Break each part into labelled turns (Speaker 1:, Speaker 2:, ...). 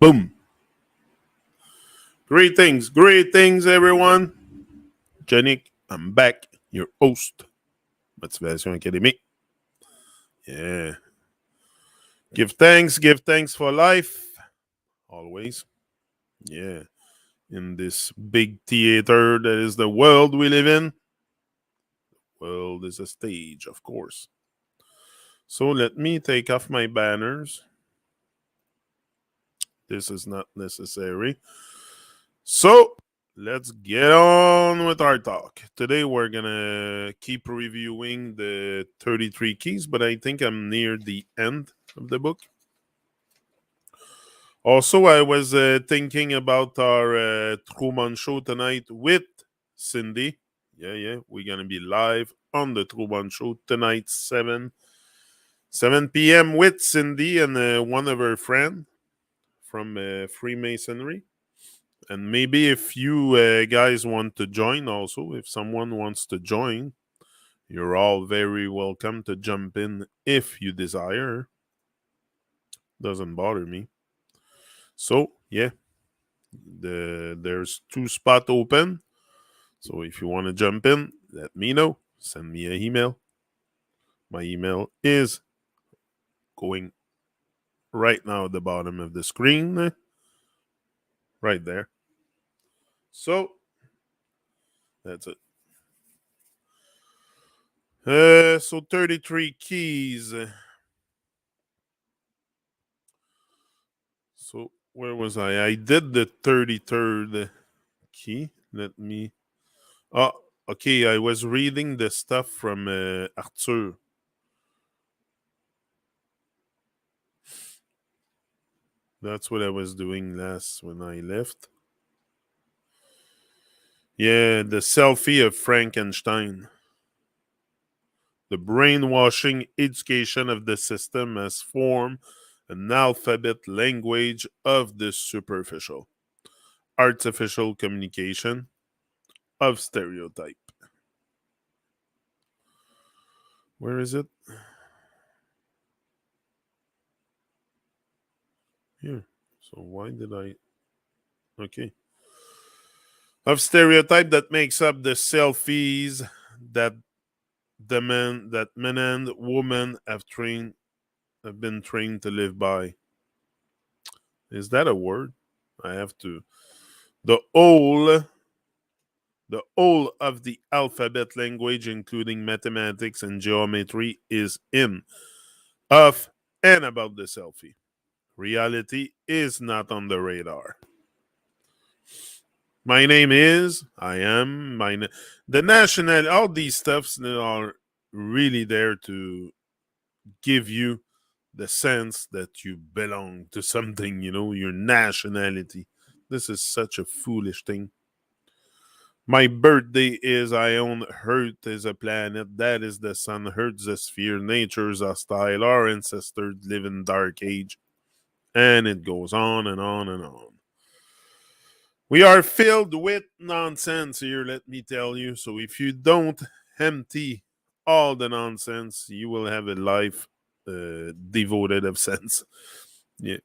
Speaker 1: Boom. Greetings, everyone. Janik, I'm back, your host. Motivation Academy. Yeah. Give thanks for life. Always. Yeah. In this big theater that is the world we live in. World is a stage, of course. So let me take off my banners. This is not necessary. So let's get on with our talk. Today we're gonna keep reviewing the 33 keys, but I think I'm near the end of the book. Also, I was thinking about our Truman show tonight with Cindy. Yeah, we're gonna be live on the Truman show tonight, 7 p.m. with Cindy and one of her friends from Freemasonry. And maybe if you guys want to join also, if someone wants to join, you're all very welcome to jump in if you desire. Doesn't bother me. So, yeah, there's 2 spots open. So if you want to jump in, let me know. Send me an email. My email is going right now at the bottom of the screen. Right there. So, that's it. So 33 keys. So where was I? I did the 33rd key. Let me. Oh, okay. I was reading the stuff from Arthur. That's what I was doing last when I left. Yeah, the selfie of Frankenstein. The brainwashing education of the system has formed an alphabet language of the superficial, artificial communication of stereotype. Where is it? Here. So why did I... Okay. Of stereotype that makes up the selfies that men and women have been trained to live by. Is that a word? I have to. The whole of the alphabet language, including mathematics and geometry, is in, of, and about the selfie. Reality is not on the radar. My name is, I am, the national, all these stuffs are really there to give you the sense that you belong to something, your nationality. This is such a foolish thing. My birthday is, I own Earth is a planet, that is the sun, Earth's a sphere, nature's a style, our ancestors live in dark age. And it goes on and on and on. We are filled with nonsense here, let me tell you. So if you don't empty all the nonsense, you will have a life devoted of sense. Yeah.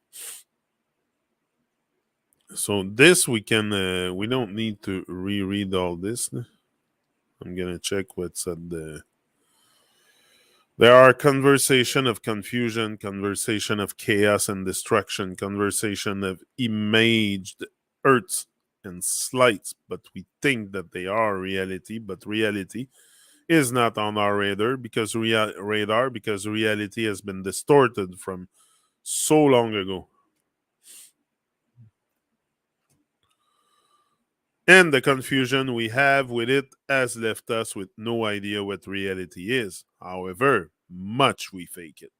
Speaker 1: So this we can, we don't need to reread all this. I'm going to check what's at the... There are conversation of confusion, conversation of chaos and destruction, conversation of imaged earths and slights, but we think that they are reality, but reality is not on our radar because reality has been distorted from so long ago. And the confusion we have with it has left us with no idea what reality is. However much we fake it.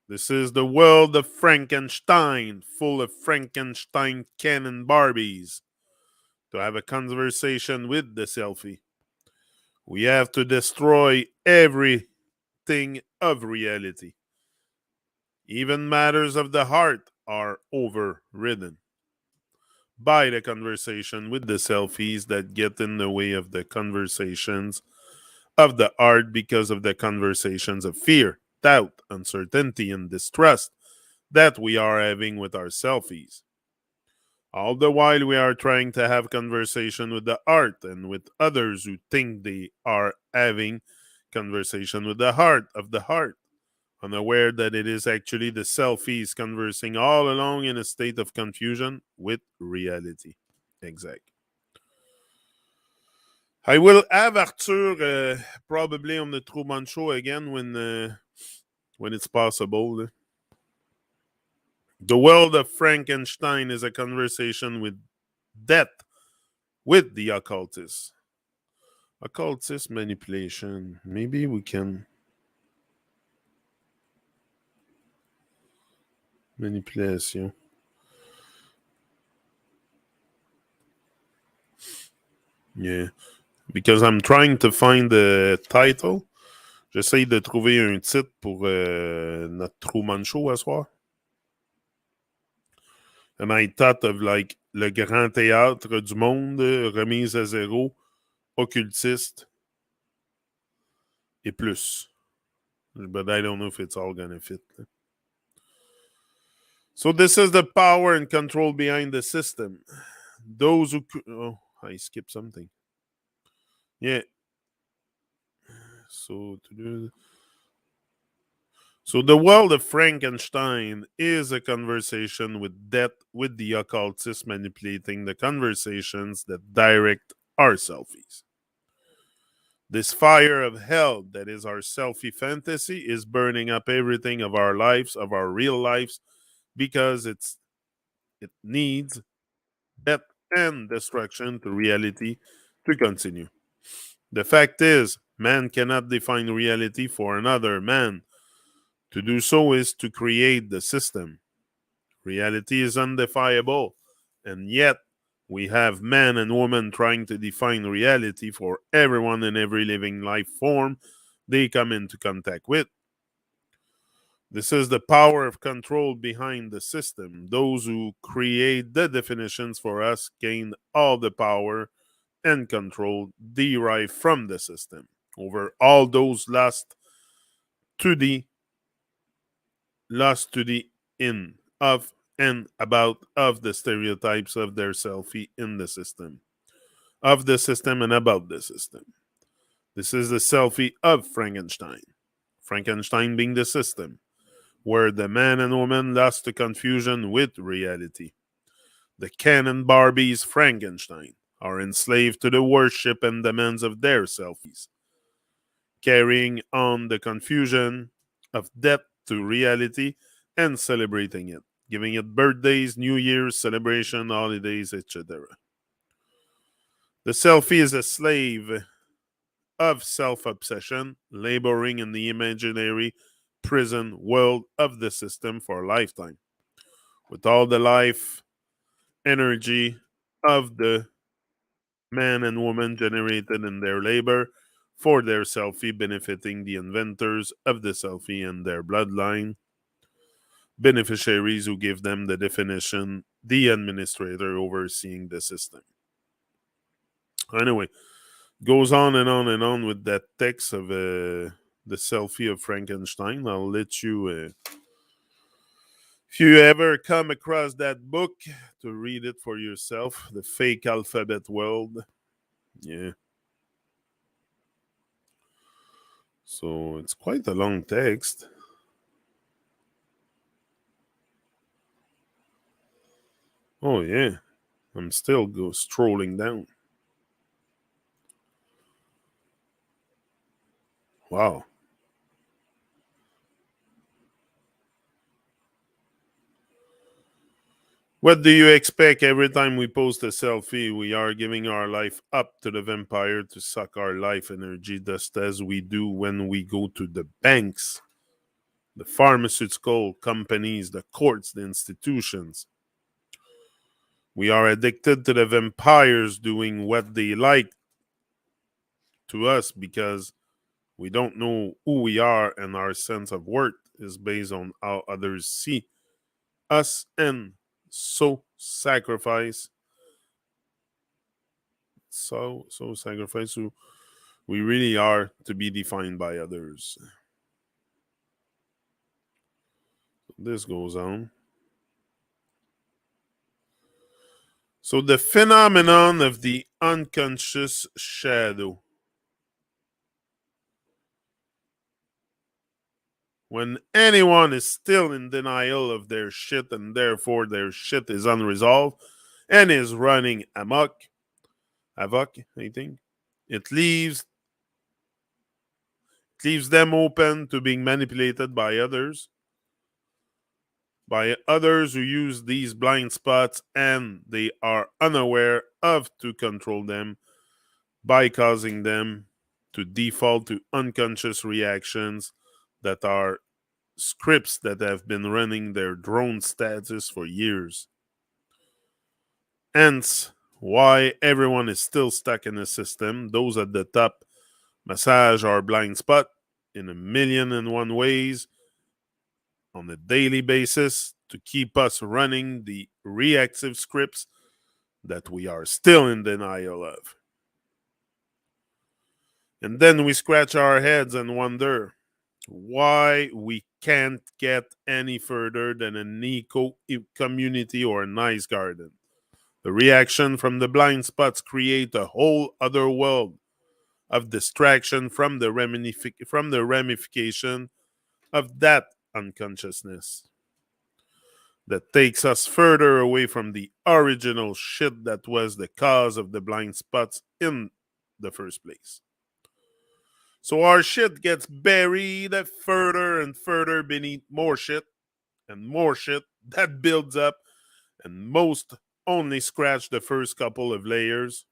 Speaker 1: This is the world of Frankenstein, full of Frankenstein Ken Barbies. To have a conversation with the selfie, we have to destroy everything of reality. Even matters of the heart are overridden by the conversation with the selfies that get in the way of the conversations of the heart because of the conversations of fear, doubt, uncertainty, and distrust that we are having with our selfies. All the while, we are trying to have conversation with the heart and with others who think they are having conversation with the heart of the heart, unaware that it is actually the selfies conversing all along in a state of confusion with reality. Exact. I will have Arthur probably on the Truman Show again when it's possible. The world of Frankenstein is a conversation with death, with the occultist. Occultist manipulation. Maybe we can manipulation. Yeah. Because I'm trying to find the title. J'essaye de trouver un titre pour notre Truman Show à soir. And I thought of like le grand théâtre du monde, remise à zéro, occultiste et plus. But I don't know if it's all gonna fit. So this is the power and control behind the system. Those who... Oh, I skipped something. Yeah. So the world of Frankenstein is a conversation with death, with the occultist manipulating the conversations that direct our selfies. This fire of hell that is our selfie fantasy is burning up everything of our lives, of our real lives, because it needs death and destruction to reality to continue. The fact is, man cannot define reality for another man. To do so is to create the system. Reality is undefinable, and yet we have man and woman trying to define reality for everyone in every living life form they come into contact with. This is the power of control behind the system. Those who create the definitions for us gain all the power and control derived from the system over all those lost to the in of and about of the stereotypes of their selfie in the system, of the system and about the system. This is the selfie of Frankenstein. Frankenstein being the system, where the man and woman lost to confusion with reality. The Ken and Barbie's Frankenstein are enslaved to the worship and demands of their selfies, carrying on the confusion of death to reality and celebrating it, giving it birthdays, New Year's, celebration, holidays, etc. The selfie is a slave of self-obsession, laboring in the imaginary prison world of the system for a lifetime, with all the life energy of the man and woman generated in their labor for their selfie, benefiting the inventors of the selfie and their bloodline, beneficiaries who give them the definition, the administrator overseeing the system. Anyway, goes on and on and on with that text of the selfie of Frankenstein. I'll let you, if you ever come across that book, to read it for yourself. The Fake Alphabet World. Yeah. So it's quite a long text. Oh, yeah. I'm still strolling down. Wow. What do you expect? Every time we post a selfie, we are giving our life up to the vampire to suck our life energy, just as we do when we go to the banks, the pharmaceutical companies, the courts, the institutions. We are addicted to the vampires doing what they like to us because we don't know who we are, and our sense of worth is based on how others see us, and so sacrifice sacrifice who we really are to be defined by others. this goes on. So the phenomenon of the unconscious shadow. When anyone is still in denial of their shit and therefore their shit is unresolved and is running havoc, I think, it leaves them open to being manipulated by others who use these blind spots and they are unaware of to control them by causing them to default to unconscious reactions that are scripts that have been running their drone status for years. Hence, why everyone is still stuck in the system. Those at the top massage our blind spot in a million and one ways on a daily basis to keep us running the reactive scripts that we are still in denial of. And then we scratch our heads and wonder why we can't get any further than an eco community or a nice garden. The reaction from the blind spots create a whole other world of distraction from the ramification of that unconsciousness that takes us further away from the original shit that was the cause of the blind spots in the first place. So our shit gets buried further and further beneath more shit and more shit that builds up, and most only scratch the first couple of layers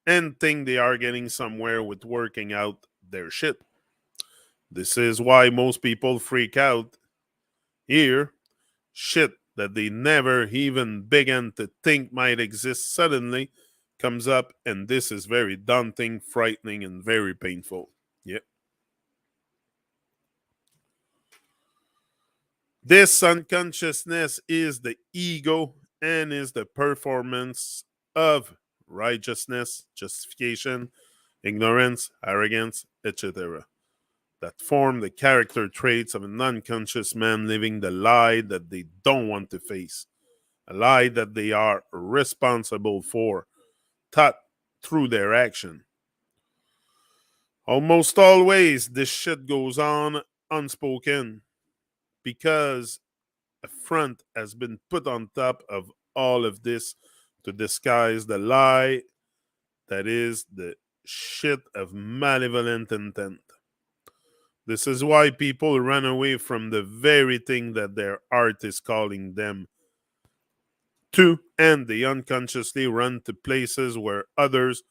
Speaker 1: and think they are getting somewhere with working out their shit. This is why most people freak out here. Shit that they never even began to think might exist suddenly comes up, and this is very daunting, frightening, and very painful. Yep. This unconsciousness is the ego and is the performance of righteousness, justification, ignorance, arrogance, etc. that form the character traits of an unconscious man living the lie that they don't want to face, a lie that they are responsible for, taught through their action. Almost always, this shit goes on unspoken because a front has been put on top of all of this to disguise the lie that is the shit of malevolent intent. This is why people run away from the very thing that their art is calling them to, and they unconsciously run to places where others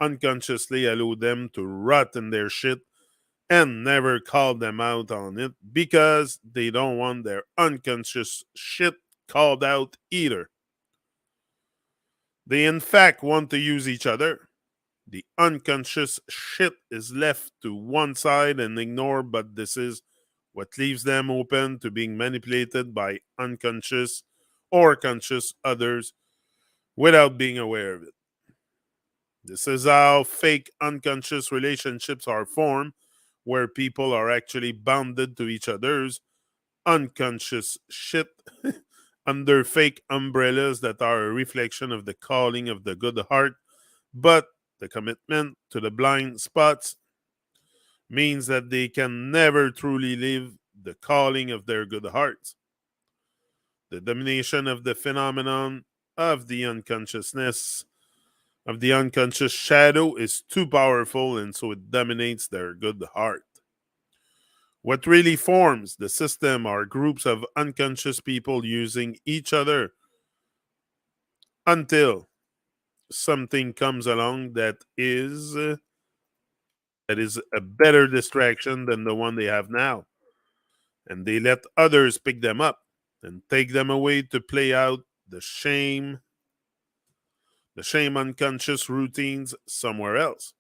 Speaker 1: unconsciously allow them to rot in their shit and never call them out on it because they don't want their unconscious shit called out either. They, in fact, want to use each other. The unconscious shit is left to one side and ignored, but this is what leaves them open to being manipulated by unconscious or conscious others without being aware of it. This is how fake unconscious relationships are formed, where people are actually bounded to each other's unconscious shit under fake umbrellas that are a reflection of the calling of the good heart, but the commitment to the blind spots means that they can never truly live the calling of their good hearts. The domination of the phenomenon of the unconsciousness, of the unconscious shadow, is too powerful, and so it dominates their good heart. What really forms the system are groups of unconscious people using each other until something comes along that is a better distraction than the one they have now, and they let others pick them up and take them away to play out the shame unconscious routines somewhere else.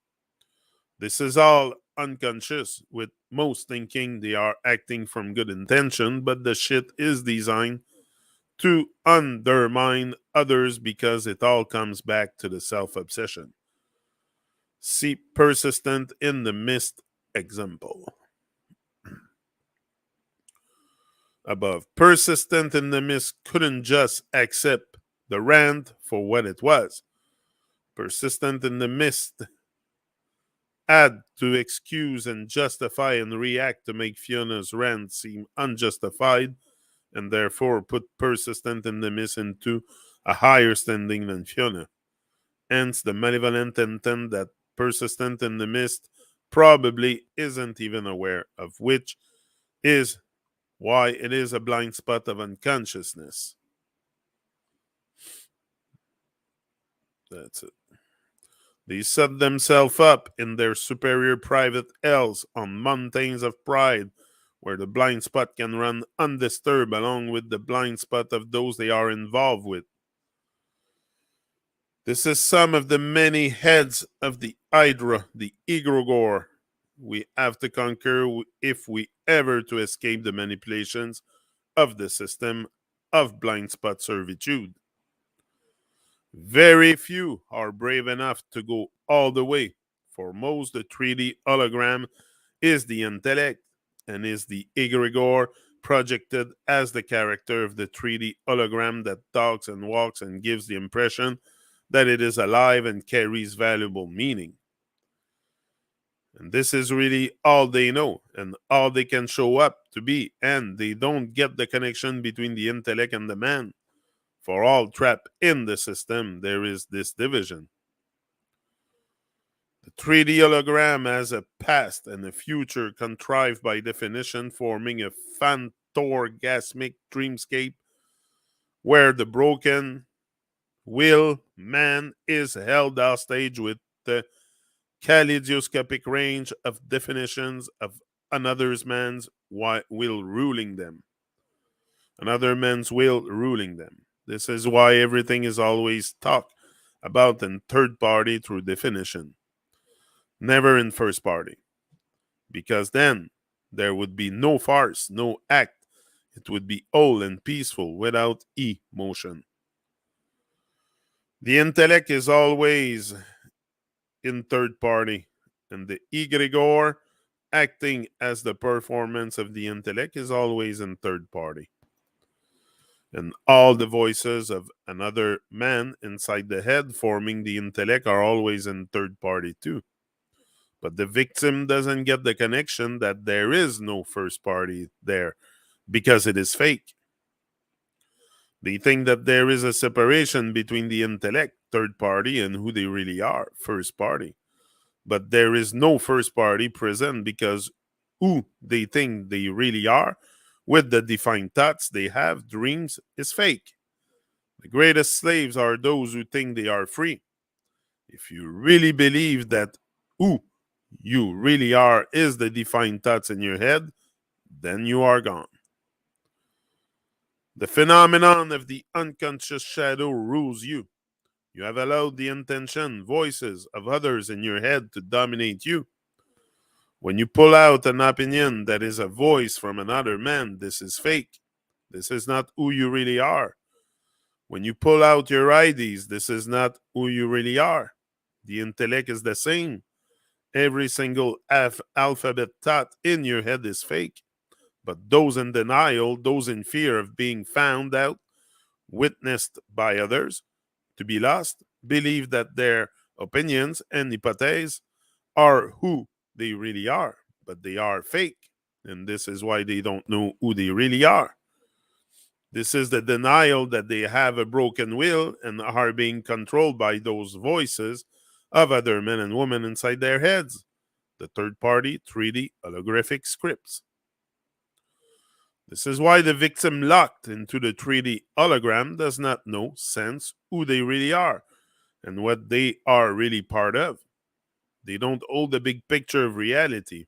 Speaker 1: This is all unconscious, with most thinking they are acting from good intention, but the shit is designed to undermine others because it all comes back to the self obsession. See persistent in the mist example. above. Persistent in the mist couldn't just accept the rant for what it was. Persistent in the mist had to excuse and justify and react to make Fiona's rant seem unjustified, and therefore put Persistent in the mist into a higher standing than Fiona. Hence the malevolent intent that Persistent in the mist probably isn't even aware of, which is why it is a blind spot of unconsciousness. That's it. They set themselves up in their superior private hells on mountains of pride, where the blind spot can run undisturbed along with the blind spot of those they are involved with. This is some of the many heads of the Hydra, the egregore, we have to conquer if we ever to escape the manipulations of the system of blind spot servitude. Very few are brave enough to go all the way. For most, the 3D hologram is the intellect and is the egregore projected as the character of the 3D hologram that talks and walks and gives the impression that it is alive and carries valuable meaning. And this is really all they know and all they can show up to be, and they don't get the connection between the intellect and the man. For all trapped in the system, there is this division. The 3D hologram has a past and a future contrived by definition, forming a phantorgasmic dreamscape where the broken will man is held hostage with the kaleidoscopic range of definitions of another man's will ruling them. Another man's will ruling them. This is why everything is always talked about in third party through definition, never in first party. Because then there would be no farce, no act. It would be whole and peaceful without emotion. The intellect is always in third party, and the egregore, acting as the performance of the intellect, is always in third party. And all the voices of another man inside the head forming the intellect are always in third party too. But the victim doesn't get the connection that there is no first party there because it is fake. They think that there is a separation between the intellect, third party, and who they really are, first party. But there is no first party present because who they think they really are, with the defined thoughts they have, dreams, is fake. The greatest slaves are those who think they are free. If you really believe that who you really are is the defined thoughts in your head, then you are gone. The phenomenon of the unconscious shadow rules you. You have allowed the intention, voices of others in your head to dominate you. When you pull out an opinion that is a voice from another man, this is fake. This is not who you really are. When you pull out your IDs, this is not who you really are. The intellect is the same. Every single alphabet thought in your head is fake. But those in denial, those in fear of being found out, witnessed by others, to be lost, believe that their opinions and hypotheses are who they really are, but they are fake. And this is why they don't know who they really are. This is the denial that they have a broken will and are being controlled by those voices of other men and women inside their heads, the third party 3D holographic scripts. This is why the victim locked into the 3D hologram does not know, sense who they really are and what they are really part of. They don't hold the big picture of reality.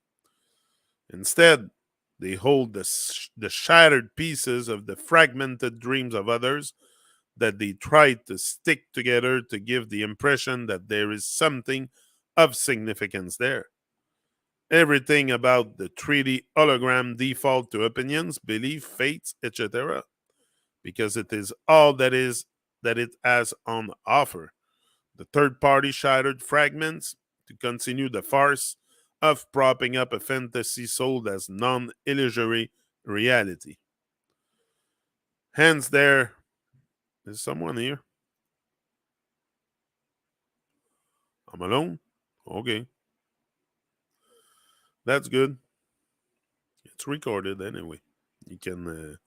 Speaker 1: Instead, they hold the shattered pieces of the fragmented dreams of others that they try to stick together to give the impression that there is something of significance there. Everything about the 3D hologram default to opinions, belief, fates, etc., because it is all that it has on offer. The third party shattered fragments to continue the farce of propping up a fantasy sold as non illusory reality. Hands there. Is someone here? I'm alone? Okay. That's good. It's recorded anyway. You can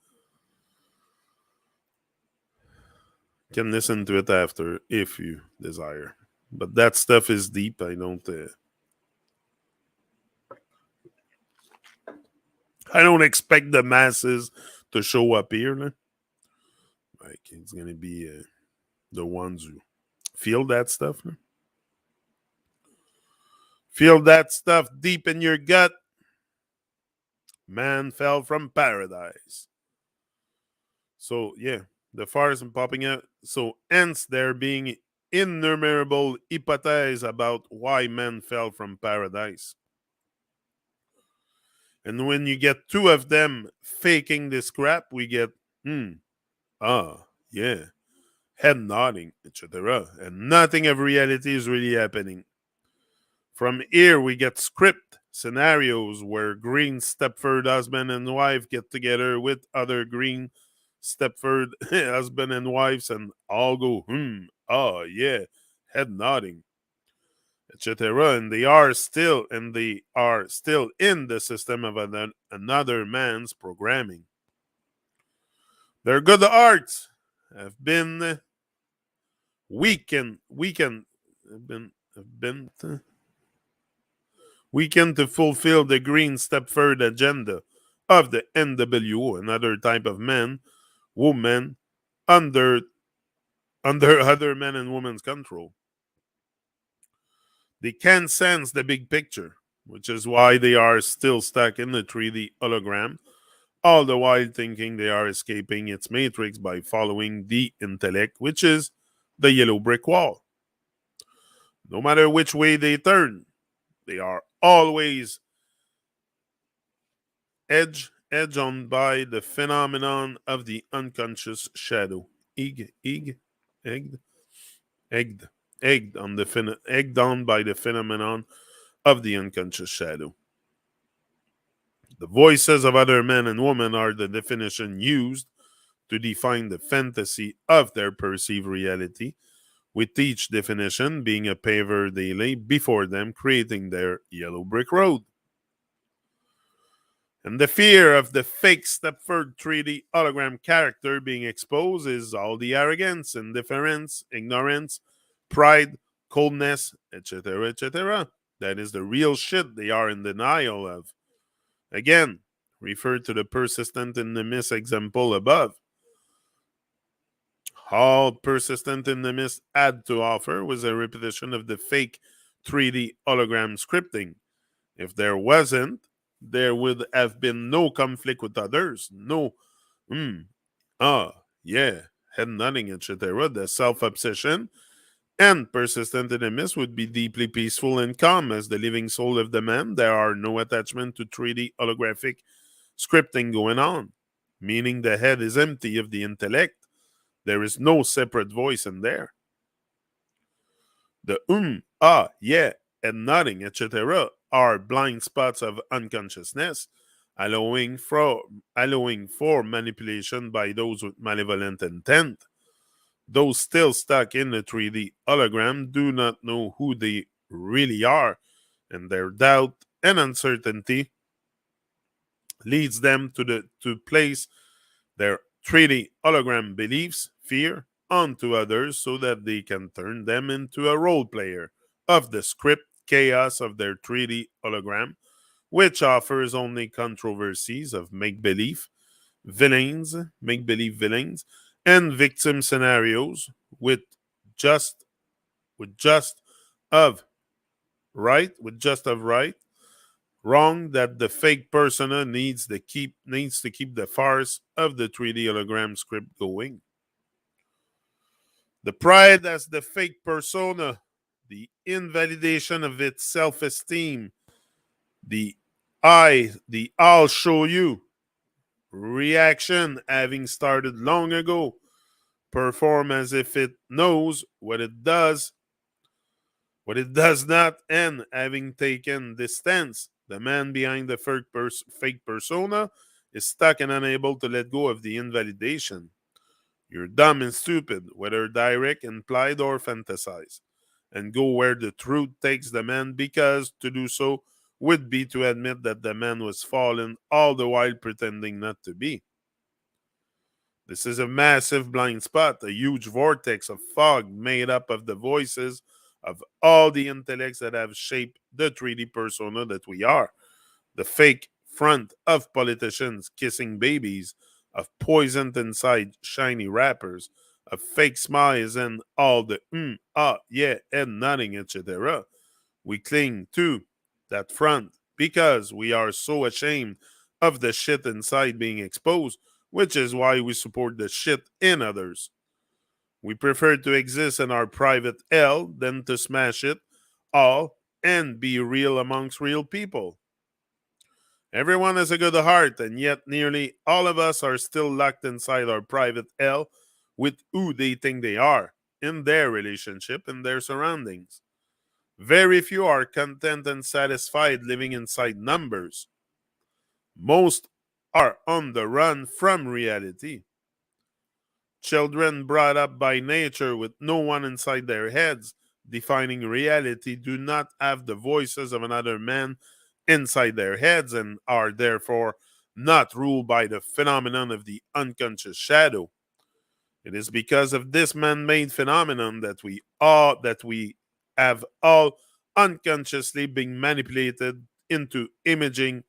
Speaker 1: listen to it after if you desire. But that stuff is deep. I don't expect the masses to show up here. No? Like it's gonna be the ones who feel that stuff. No? Feel that stuff deep in your gut. Man fell from paradise. So yeah, the fires and popping out. So hence there being innumerable hypotheses about why man fell from paradise. And when you get two of them faking this crap, we get ah, yeah, head nodding, etc. And nothing of reality is really happening. From here, we get script scenarios where green Stepford husband and wife get together with other green Stepford husband and wives and all go, oh, yeah, head nodding, etc. And they are still in the system of another man's programming. Their good arts have been weakened, have been weakened to fulfill the green Stepford agenda of the NWO, another type of men, women, under other men and women's control. They can't sense the big picture, which is why they are still stuck in the 3D hologram, all the while thinking they are escaping its matrix by following the intellect, which is the yellow brick wall. No matter which way they turn, they are always edge on by the phenomenon of the unconscious shadow. Egged, egged, egged on by the phenomenon of the unconscious shadow. The voices of other men and women are the definition used to define the fantasy of their perceived reality, with each definition being a paver they lay before them, creating their yellow brick road. And the fear of the fake Stepford 3D hologram character being exposed is all the arrogance, indifference, ignorance, pride, coldness, etc., etc. That is the real shit they are in denial of. Again, refer to the persistent in the mist example above. All persistent in the mist had to offer was a repetition of the fake 3D hologram scripting. If there wasn't, there would have been no conflict with others, no, ah, yeah, head nodding, etc. The self obsession and persistent in the mist would be deeply peaceful and calm as the living soul of the man. There are no attachment to 3D holographic scripting going on, meaning the head is empty of the intellect. There is no separate voice in there. The yeah, and nodding, etc., are blind spots of unconsciousness, allowing for manipulation by those with malevolent intent. Those still stuck in the 3D hologram do not know who they really are, and their doubt and uncertainty leads them to place their 3D hologram beliefs, fear, onto others so that they can turn them into a role player of the script chaos of their 3D hologram, which offers only controversies of make believe villains, and victim scenarios with just just of right, wrong that the fake persona needs to keep the farce of the 3D hologram script going. The pride as the fake persona, the invalidation of its self-esteem, the I'll show you reaction having started long ago, perform as if it knows what it does not, and having taken this stance, the man behind the fake persona is stuck and unable to let go of the invalidation. You're dumb and stupid, whether direct, implied, or fantasized, and go where the truth takes the man, because to do so would be to admit that the man was fallen, all the while pretending not to be. This is a massive blind spot, a huge vortex of fog made up of the voices of all the intellects that have shaped the 3D persona that we are. The fake front of politicians kissing babies, of poisoned inside shiny wrappers, of fake smiles and all the yeah, and nodding, etc. We cling to that front because we are so ashamed of the shit inside being exposed, which is why we support the shit in others. We prefer to exist in our private hell than to smash it all and be real amongst real people. Everyone has a good heart, and yet nearly all of us are still locked inside our private hell with who they think they are, in their relationship, in their surroundings. Very few are content and satisfied living inside numbers. Most are on the run from reality. Children brought up by nature with no one inside their heads defining reality do not have the voices of another man inside their heads and are therefore not ruled by the phenomenon of the unconscious shadow. It is because of this man-made phenomenon that we have all unconsciously been manipulated into imaging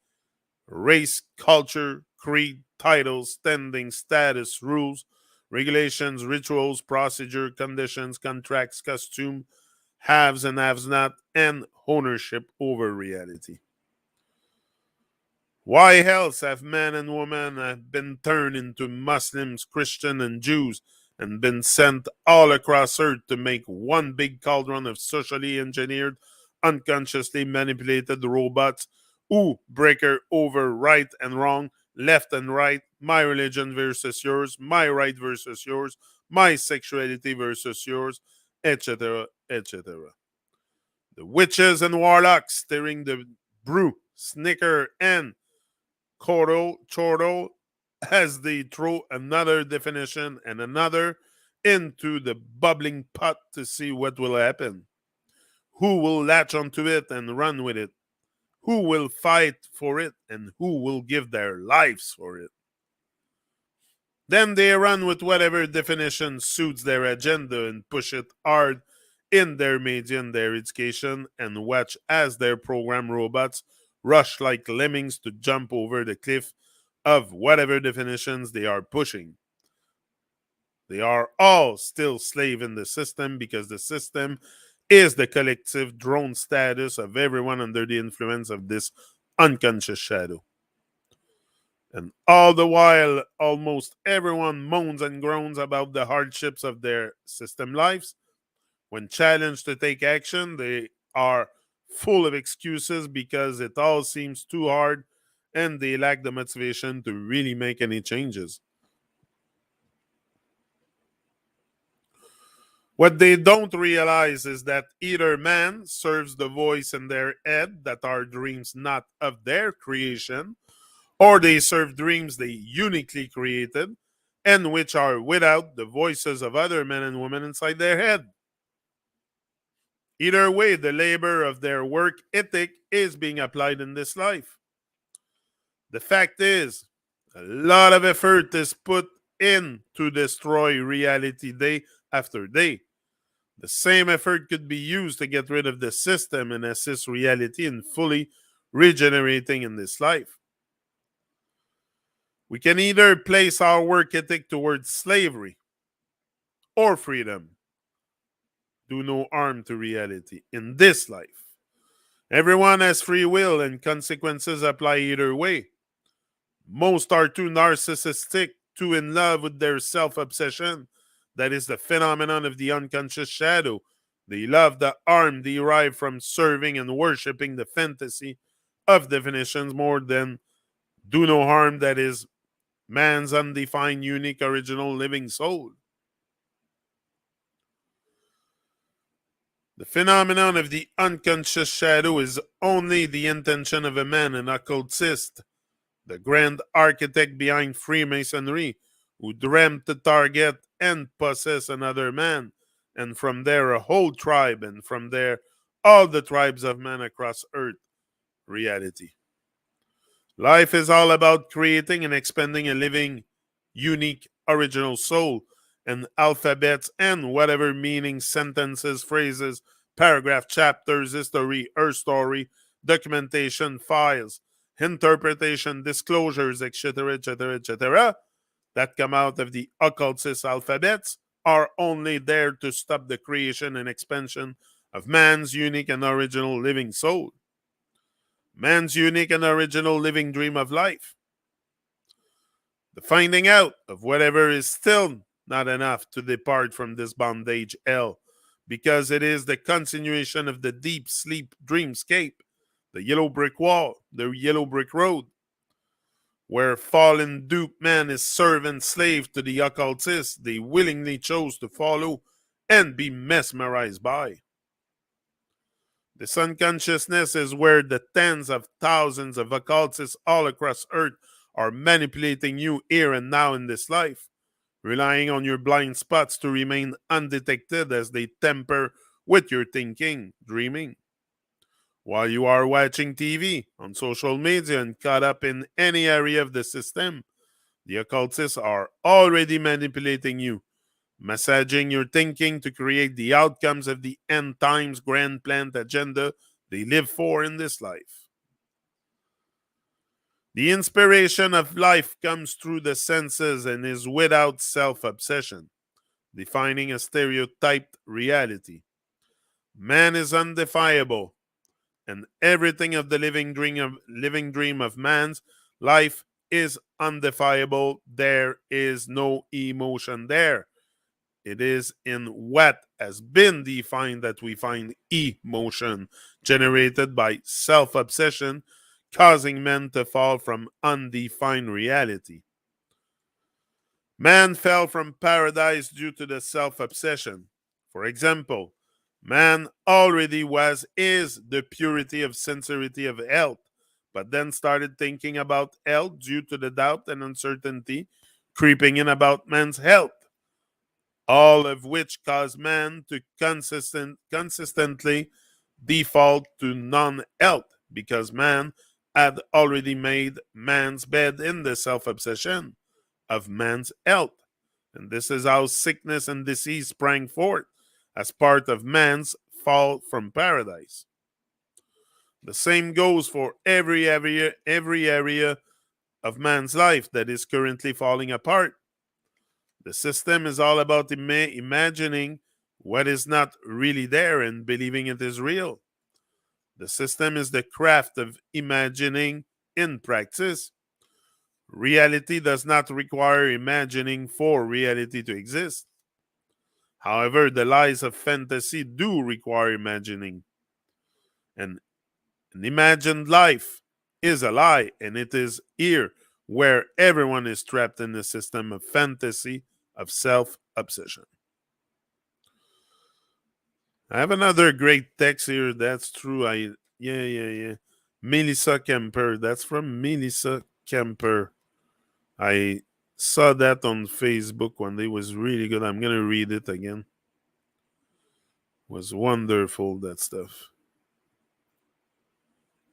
Speaker 1: race, culture, creed, titles, standing, status, rules, regulations, rituals, procedure, conditions, contracts, costume, haves and haves not, and ownership over reality. Why else have men and women been turned into Muslims, Christians, and Jews and been sent all across Earth to make one big cauldron of socially engineered, unconsciously manipulated robots who breaker over right and wrong, left and right, my religion versus yours, my right versus yours, my sexuality versus yours, etc., etc. The witches and warlocks stirring the brew, snicker, and chortle as they throw another definition and another into the bubbling pot to see what will happen. Who will latch onto it and run with it? Who will fight for it and who will give their lives for it? Then they run with whatever definition suits their agenda and push it hard in their media and their education and watch as their program robots rush like lemmings to jump over the cliff of whatever definitions they are pushing. They are all still slave in the system because the system is the collective drone status of everyone under the influence of this unconscious shadow. And all the while, almost everyone moans and groans about the hardships of their system lives. When challenged to take action, they are full of excuses because it all seems too hard and they lack the motivation to really make any changes. What they don't realize is that either man serves the voice in their head that are dreams not of their creation, or they serve dreams they uniquely created and which are without the voices of other men and women inside their head. Either way, the labor of their work ethic is being applied in this life. The fact is, a lot of effort is put in to destroy reality day after day. The same effort could be used to get rid of the system and assist reality in fully regenerating in this life. We can either place our work ethic towards slavery or freedom. Do no harm to reality in this life. Everyone has free will and consequences apply either way. Most are too narcissistic, too in love with their self obsession. That is the phenomenon of the unconscious shadow. They love the harm derived from serving and worshiping the fantasy of definitions more than do no harm, that is man's undefined, unique, original living soul. The phenomenon of the unconscious shadow is only the intention of a man, an occultist, the grand architect behind Freemasonry, who dreamt to target and possess another man, and from there a whole tribe, and from there all the tribes of men across earth. Reality. Life is all about creating and expanding a living, unique, original soul, and alphabets and whatever meaning, sentences, phrases, paragraph, chapters, history, her story, documentation, files, interpretation, disclosures, etc., etc., etc., that come out of the occultist alphabets are only there to stop the creation and expansion of man's unique and original living soul. Man's unique and original living dream of life. The finding out of whatever is still not enough to depart from this bondage hell, because it is the continuation of the deep sleep dreamscape, the yellow brick wall, the yellow brick road, where fallen duped man is servant slave to the occultists they willingly chose to follow and be mesmerized by. This unconsciousness is where the tens of thousands of occultists all across Earth are manipulating you here and now in this life, relying on your blind spots to remain undetected as they tamper with your thinking, dreaming. While you are watching TV, on social media, and caught up in any area of the system, the occultists are already manipulating you, massaging your thinking to create the outcomes of the end times grand planned agenda they live for in this life. The inspiration of life comes through the senses and is without self-obsession, defining a stereotyped reality. Man is undefiable, and everything of the living dream of man's life is undefiable. There is no emotion there. It is in what has been defined that we find emotion generated by self-obsession, causing men to fall from undefined reality. Man fell from paradise due to the self-obsession. For example, man already is the purity of sincerity of health, but then started thinking about health due to the doubt and uncertainty creeping in about man's health, all of which cause man to consistently default to non-health because man had already made man's bed in the self-obsession of man's health. And this is how sickness and disease sprang forth as part of man's fall from paradise. The same goes for every area of man's life that is currently falling apart. The system is all about imagining what is not really there and believing it is real. The system is the craft of imagining in practice. Reality does not require imagining for reality to exist. However, the lies of fantasy do require imagining. And an imagined life is a lie, and it is here where everyone is trapped in the system of fantasy of self-obsession. I have another great text here. That's true. Yeah. Melissa Kemper. That's from Melissa Kemper. I saw that on Facebook one day. It was really good. I'm gonna read it again. It was wonderful, that stuff.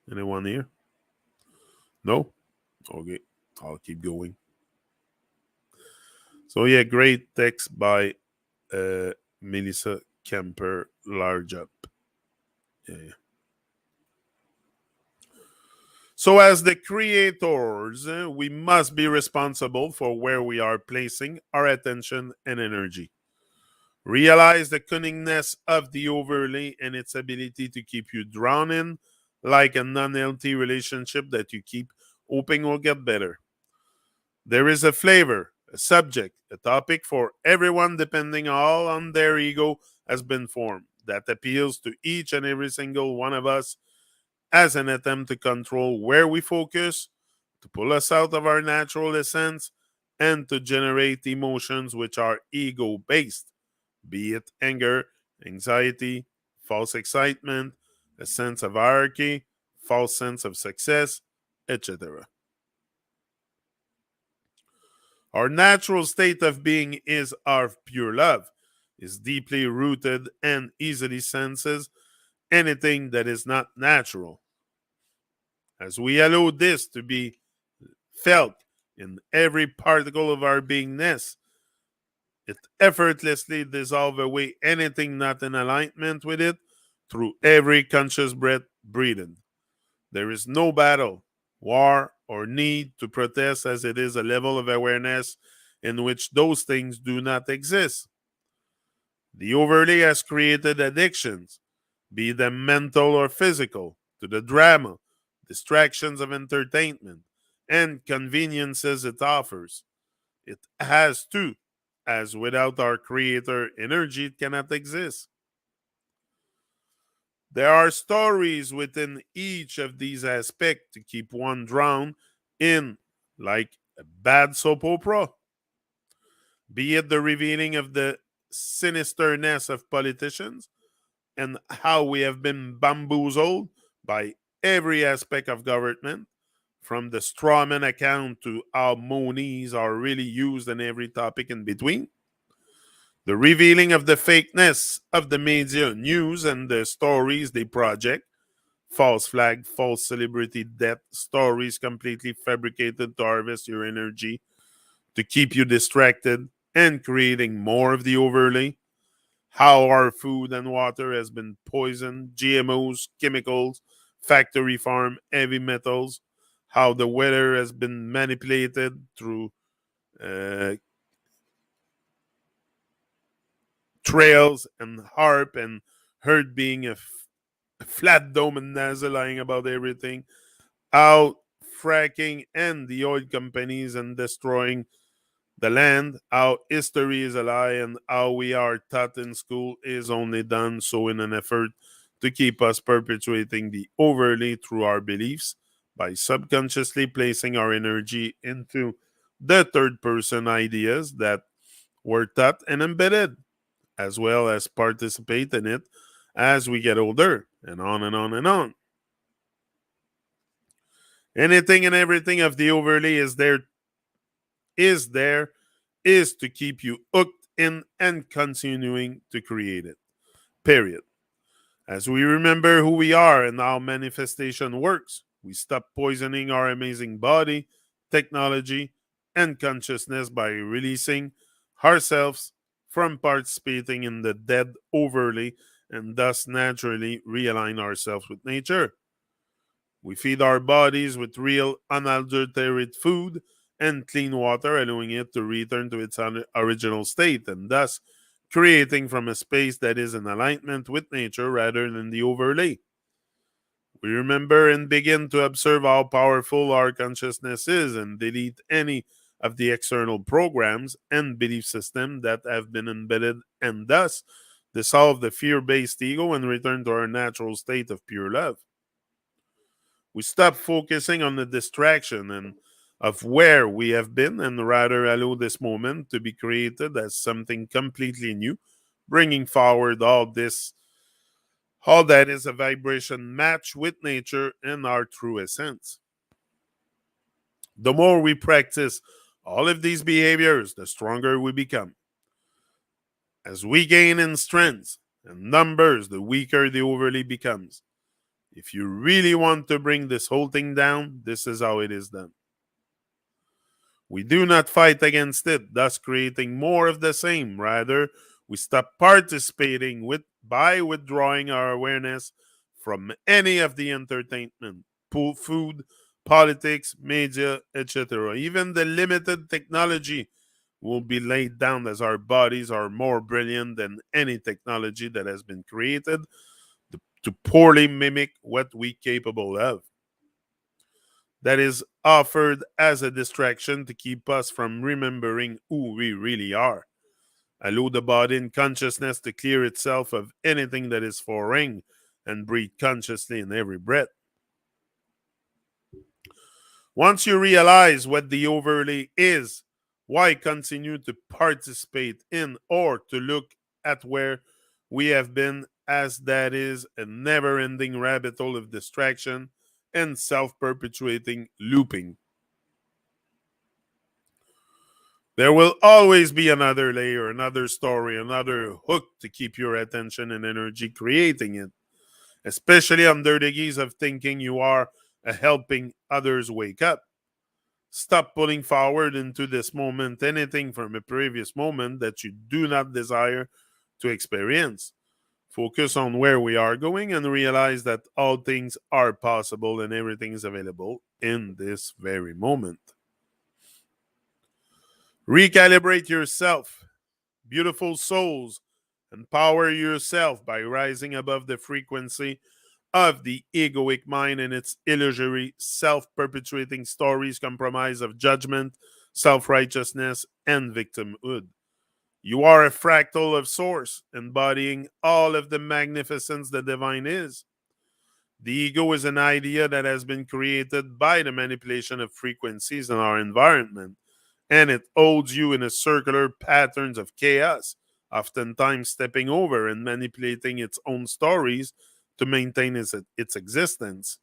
Speaker 1: Anyone here? No? Okay. I'll keep going. So yeah, great text by Melissa Kemper, large up. Yeah. So, as the creators, we must be responsible for where we are placing our attention and energy. Realize the cunningness of the overlay and its ability to keep you drawn in, like a non healthy relationship that you keep hoping will get better. There is a flavor, a subject, a topic for everyone depending all on their ego has been formed that appeals to each and every single one of us as an attempt to control where we focus, to pull us out of our natural essence, and to generate emotions which are ego based, be it anger, anxiety, false excitement, a sense of hierarchy, false sense of success, etc. Our natural state of being is our pure love, is deeply rooted and easily senses anything that is not natural. As we allow this to be felt in every particle of our beingness, it effortlessly dissolves away anything not in alignment with it through every conscious breath breathing. There is no battle, war, or need to protest, as it is a level of awareness in which those things do not exist. The overlay has created addictions, be them mental or physical, to the drama, distractions of entertainment, and conveniences it offers. It has to, as without our creator energy, it cannot exist. There are stories within each of these aspects to keep one drowned in, like a bad soap opera, be it the revealing of the sinisterness of politicians and how we have been bamboozled by every aspect of government, from the strawman account to how monies are really used in every topic in between. The revealing of the fakeness of the media news and the stories they project, false flag, false celebrity death stories completely fabricated to harvest your energy, to keep you distracted, and creating more of the overlay. How our food and water has been poisoned, GMOs, chemicals, factory farm, heavy metals, how the weather has been manipulated through uh, trails and harp and herd being a flat dome and NASA lying about everything, how fracking and the oil companies and destroying the land, how history is a lie, and how we are taught in school is only done so in an effort to keep us perpetuating the overlay through our beliefs by subconsciously placing our energy into the third person ideas that were taught and embedded, as well as participate in it as we get older, and on and on and on. Anything and everything of the overlay is there is to keep you hooked in and continuing to create it. Period. As we remember who we are and how manifestation works, we stop poisoning our amazing body, technology, and consciousness by releasing ourselves from participating in the dead overlay and thus naturally realign ourselves with nature. We feed our bodies with real, unadulterated food and clean water, allowing it to return to its original state, and thus creating from a space that is in alignment with nature rather than the overlay. We remember and begin to observe how powerful our consciousness is and delete any of the external programs and belief systems that have been embedded, and thus dissolve the fear based ego and return to our natural state of pure love. We stop focusing on the distraction and of where we have been and rather allow this moment to be created as something completely new, bringing forward all that is a vibration match with nature and our true essence. The more we practice all of these behaviors, the stronger we become. As we gain in strength and numbers, the weaker the overlay becomes. If you really want to bring this whole thing down, this is how it is done. We do not fight against it, thus creating more of the same. Rather, we stop participating by withdrawing our awareness from any of the entertainment, food, politics, media, etc. Even the limited technology will be laid down as our bodies are more brilliant than any technology that has been created to poorly mimic what we capable of. That is offered as a distraction to keep us from remembering who we really are. Allow the body and consciousness to clear itself of anything that is foreign and breathe consciously in every breath. Once you realize what the overlay is, why continue to participate in or to look at where we have been, as that is a never ending rabbit hole of distraction and self perpetuating looping. There will always be another layer, another story, another hook to keep your attention and energy creating it, especially under the guise of thinking you are helping others wake up. Stop pulling forward into this moment anything from a previous moment that you do not desire to experience. Focus on where we are going and realize that all things are possible and everything is available in this very moment. Recalibrate yourself, beautiful souls. Empower yourself by rising above the frequency of the egoic mind and its illusory, self perpetuating stories comprised of judgment, self righteousness, and victimhood. You are a fractal of Source, embodying all of the magnificence the divine is. The ego is an idea that has been created by the manipulation of frequencies in our environment, and it holds you in a circular patterns of chaos, oftentimes stepping over and manipulating its own stories to maintain its existence.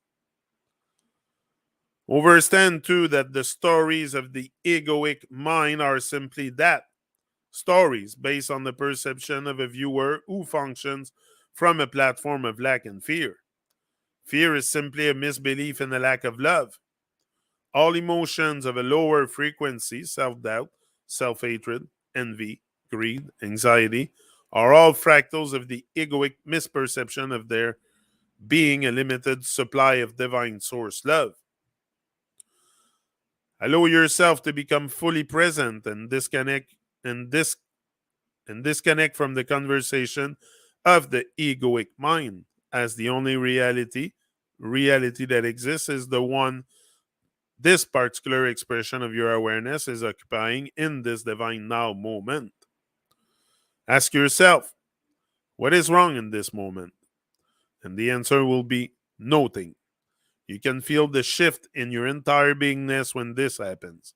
Speaker 1: Understand too that the stories of the egoic mind are simply that, stories based on the perception of a viewer who functions from a platform of lack and fear. Fear is simply a misbelief in the lack of love. All emotions of a lower frequency, self doubt, self hatred, envy, greed, anxiety, are all fractals of the egoic misperception of there being a limited supply of divine source love. Allow yourself to become fully present and and dis- disconnect from the conversation of the egoic mind, as the only reality that exists is the one this particular expression of your awareness is occupying in this divine now moment. Ask yourself, what is wrong in this moment? And the answer will be nothing. You can feel the shift in your entire beingness when this happens.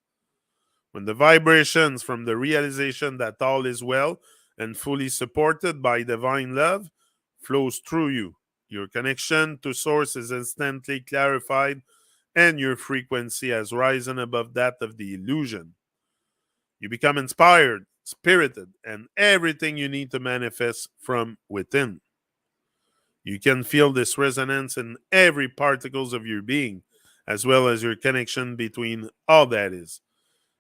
Speaker 1: When the vibrations from the realization that all is well and fully supported by divine love flows through you, your connection to Source is instantly clarified and your frequency has risen above that of the illusion. You become inspired, spirited, and everything you need to manifest from within. You can feel this resonance in every particles of your being, as well as your connection between all that is.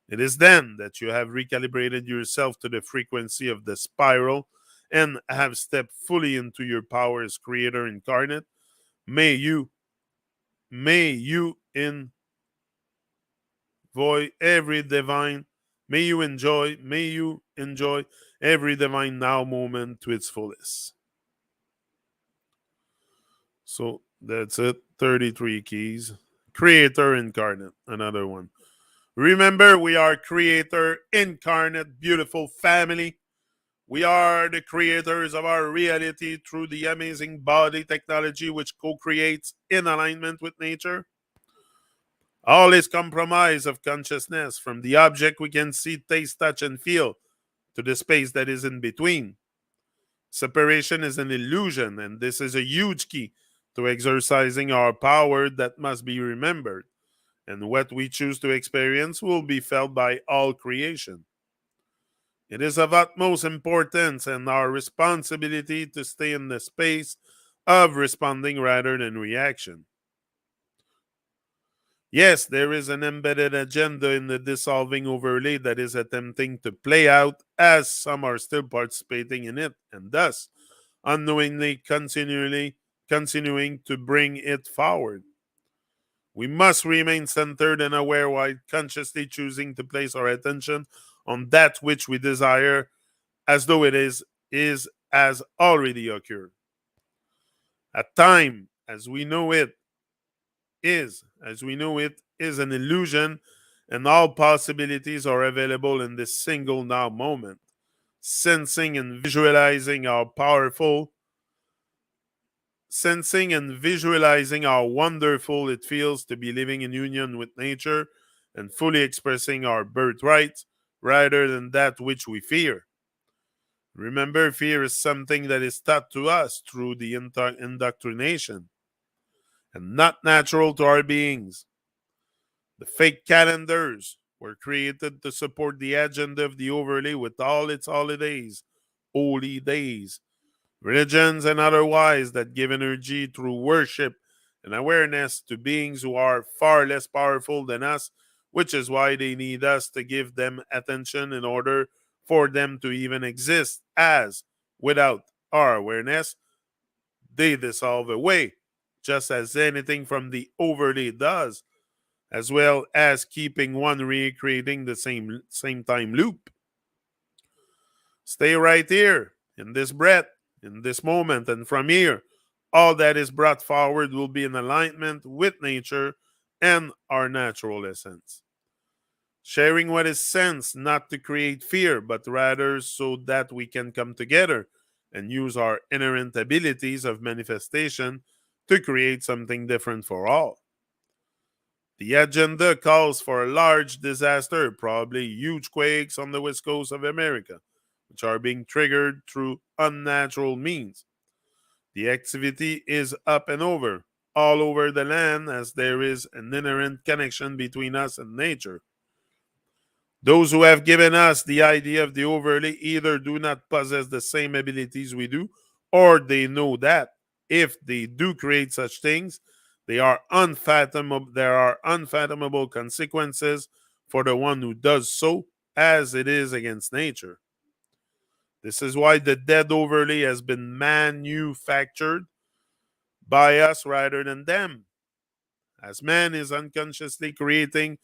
Speaker 1: It is then that you have recalibrated yourself to the frequency of the spiral and have stepped fully into your power as creator incarnate. May you, may you enjoy every divine, may you enjoy every divine now moment to its fullest. So that's it. 33 keys. Creator incarnate, another one. Remember, we are creator incarnate, beautiful family. We are the creators of our reality through the amazing body technology which co creates in alignment with nature. All is comprised of consciousness, from the object we can see, taste, touch, and feel to the space that is in between. Separation is an illusion, and this is a huge key to exercising our power that must be remembered. And what we choose to experience will be felt by all creation. It is of utmost importance and our responsibility to stay in the space of responding rather than reaction. Yes, there is an embedded agenda in the dissolving overlay that is attempting to play out as some are still participating in it, and thus unknowingly continuing to bring it forward. We must remain centered and aware while consciously choosing to place our attention on that which we desire as though is as already occurred. At time, as we know it is an illusion, and all possibilities are available in this single now moment. Sensing and visualizing how wonderful it feels to be living in union with nature and fully expressing our birthright rather than that which we fear. Remember, fear is something that is taught to us through the indoctrination and not natural to our beings. The fake calendars were created to support the agenda of the overlay with all its holidays, holy days, religions and otherwise that give energy through worship and awareness to beings who are far less powerful than us, which is why they need us to give them attention in order for them to even exist, as without our awareness, they dissolve away, just as anything from the overlay does, as well as keeping one recreating the same time loop. Stay right here, in this breath, in this moment, and from here, all that is brought forward will be in alignment with nature and our natural essence. Sharing what is sensed not to create fear, but rather so that we can come together and use our inherent abilities of manifestation to create something different for all. The agenda calls for a large disaster, probably huge quakes on the west coast of America, which are being triggered through unnatural means. The activity is up and over, all over the land, as there is an inherent connection between us and nature. Those who have given us the idea of the overlay either do not possess the same abilities we do, or they know that if they do create such things, there are unfathomable consequences for the one who does so, as it is against nature. This is why the dead overlay has been manufactured by us rather than them, as man is unconsciously creating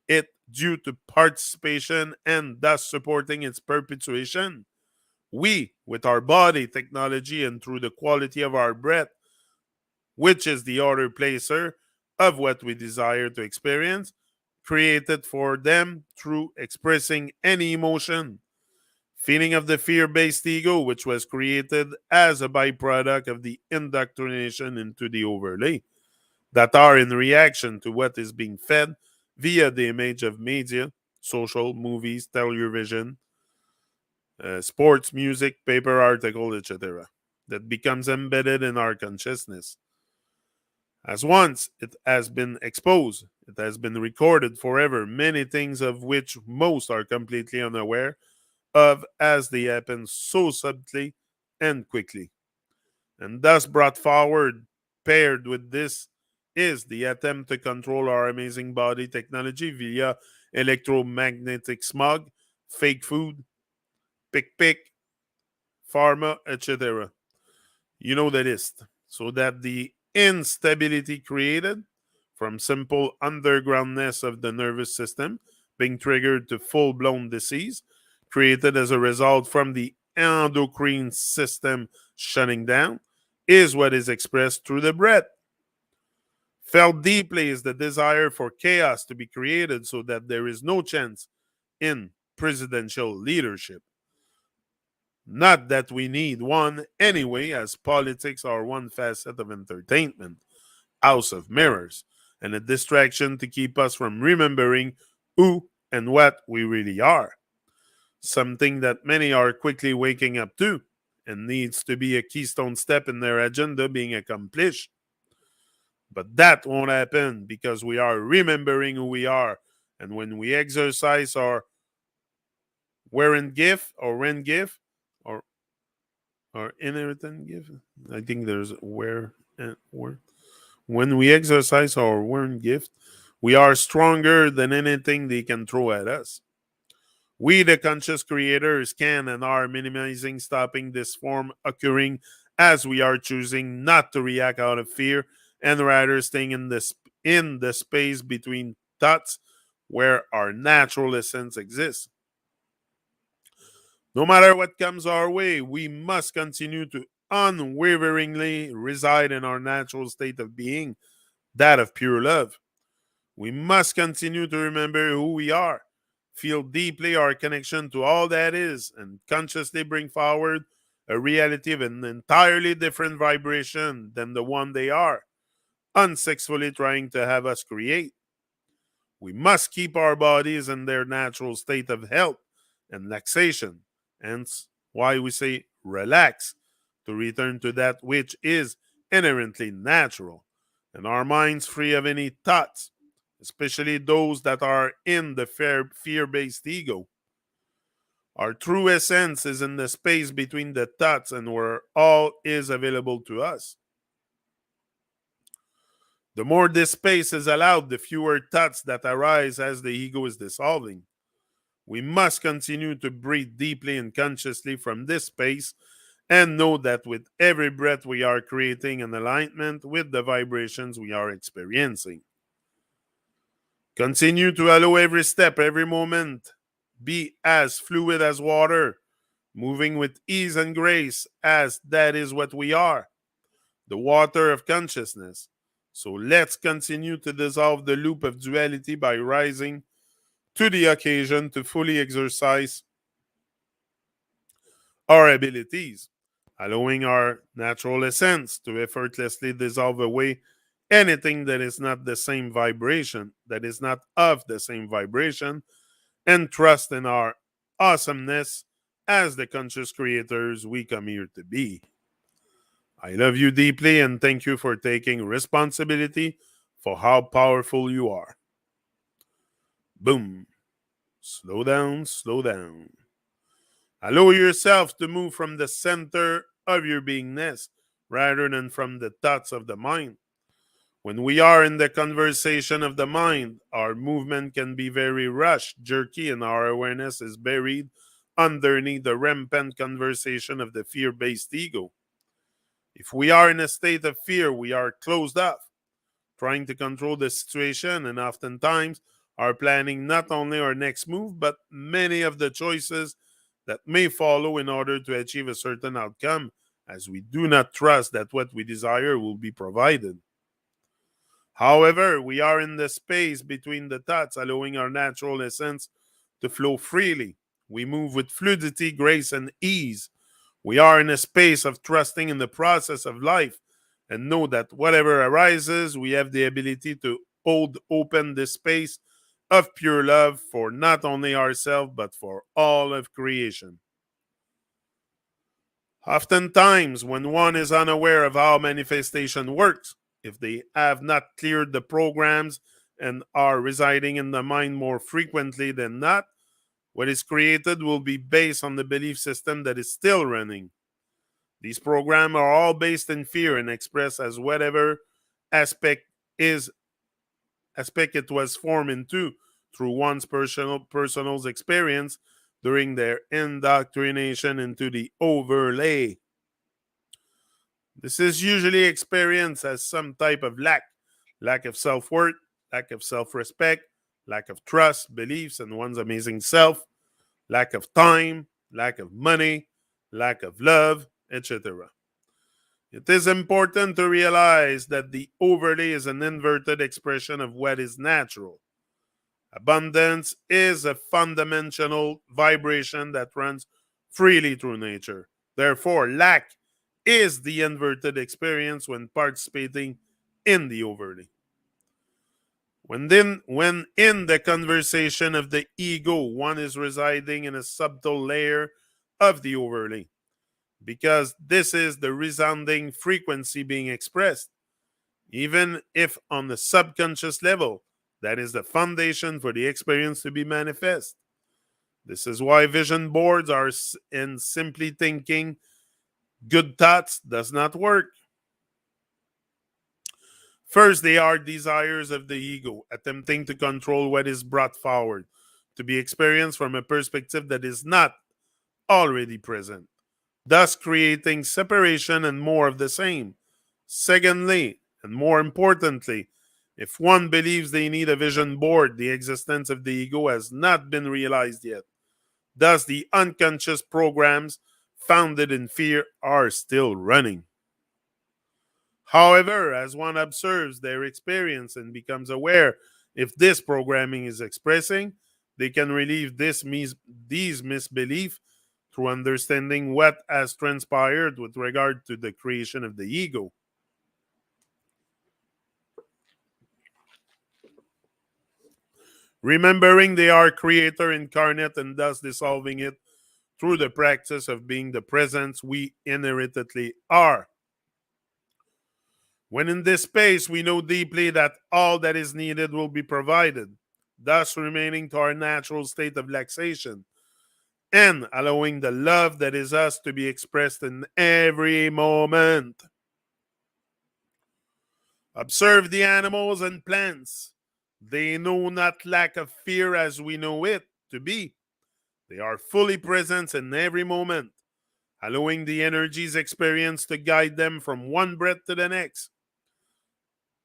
Speaker 1: it due to participation and thus supporting its perpetuation. We, with our body, technology, and through the quality of our breath, which is the order placer of what we desire to experience, created for them through expressing any emotion. Feeling of the fear based ego, which was created as a byproduct of the indoctrination into the overlay, that are in reaction to what is being fed via the image of media, social, movies, television, sports, music, paper article, etc., that becomes embedded in our consciousness. As once it has been exposed, it has been recorded forever, many things of which most are completely unaware of as they happen so subtly and quickly. And thus brought forward, paired with this, is the attempt to control our amazing body technology via electromagnetic smog, fake food, pick, pharma, etc. You know the list. So that the instability created from simple undergroundness of the nervous system being triggered to full blown disease, created as a result from the endocrine system shutting down, is what is expressed through the breath. Felt deeply is the desire for chaos to be created so that there is no chance in presidential leadership. Not that we need one anyway, as politics are one facet of entertainment, house of mirrors, and a distraction to keep us from remembering who and what we really are. Something that many are quickly waking up to and needs to be a keystone step in their agenda being accomplished. But that won't happen because we are remembering who we are. And when we exercise our wearing gift or when gift or inherent gift, I think there's where and where. When we exercise our wearing gift, we are stronger than anything they can throw at us. We, the conscious creators, can and are minimizing stopping this form occurring as we are choosing not to react out of fear and rather staying in the space between thoughts where our natural essence exists. No matter what comes our way, we must continue to unwaveringly reside in our natural state of being, that of pure love. We must continue to remember who we are, feel deeply our connection to all that is, and consciously bring forward a reality of an entirely different vibration than the one they are, unsuccessfully trying to have us create. We must keep our bodies in their natural state of health and laxation, hence why we say relax, to return to that which is inherently natural, and our minds free of any thoughts especially those that are in the fear-based ego. Our true essence is in the space between the thoughts and where all is available to us. The more this space is allowed, the fewer thoughts that arise as the ego is dissolving. We must continue to breathe deeply and consciously from this space and know that with every breath we are creating an alignment with the vibrations we are experiencing. Continue to allow every step, every moment be as fluid as water, moving with ease and grace, as that is what we are, the water of consciousness. So let's continue to dissolve the loop of duality by rising to the occasion to fully exercise our abilities, allowing our natural essence to effortlessly dissolve away anything that is not the same vibration, that is not of the same vibration, and trust in our awesomeness as the conscious creators we come here to be. I love you deeply and thank you for taking responsibility for how powerful you are. Boom. Slow down, slow down. Allow yourself to move from the center of your beingness rather than from the thoughts of the mind. When we are in the conversation of the mind, our movement can be very rushed, jerky, and our awareness is buried underneath the rampant conversation of the fear based ego. If we are in a state of fear, we are closed off, trying to control the situation, and oftentimes are planning not only our next move, but many of the choices that may follow in order to achieve a certain outcome, as we do not trust that what we desire will be provided. However, we are in the space between the thoughts, allowing our natural essence to flow freely. We move with fluidity, grace, and ease. We are in a space of trusting in the process of life and know that whatever arises, we have the ability to hold open this space of pure love for not only ourselves but for all of creation. Oftentimes, when one is unaware of how manifestation works, if they have not cleared the programs and are residing in the mind more frequently than not, what is created will be based on the belief system that is still running. These programs are all based in fear and expressed as whatever aspect is aspect it was formed into through one's personal experience during their indoctrination into the overlay. This is usually experienced as some type of lack of self worth, lack of self respect, lack of trust, beliefs in one's amazing self, lack of time, lack of money, lack of love, etc. It is important to realize that the overlay is an inverted expression of what is natural. Abundance is a fundamental vibration that runs freely through nature. Therefore, lack is the inverted experience when participating in the overlay. When in the conversation of the ego, one is residing in a subtle layer of the overlay, because this is the resounding frequency being expressed, even if on the subconscious level, that is the foundation for the experience to be manifest. This is why vision boards are in simply thinking good thoughts does not work. First, they are desires of the ego, attempting to control what is brought forward, to be experienced from a perspective that is not already present, thus creating separation and more of the same. Secondly, and more importantly, if one believes they need a vision board, the existence of the ego has not been realized yet. Thus, the unconscious programs founded in fear are still running. However, as one observes their experience and becomes aware if this programming is expressing, they can relieve these misbeliefs through understanding what has transpired with regard to the creation of the ego. Remembering they are creator incarnate and thus dissolving it through the practice of being the presence we inherently are. When in this space, we know deeply that all that is needed will be provided, thus remaining to our natural state of relaxation and allowing the love that is us to be expressed in every moment. Observe the animals and plants. They know not lack of fear as we know it to be. They are fully present in every moment, allowing the energies experienced to guide them from one breath to the next.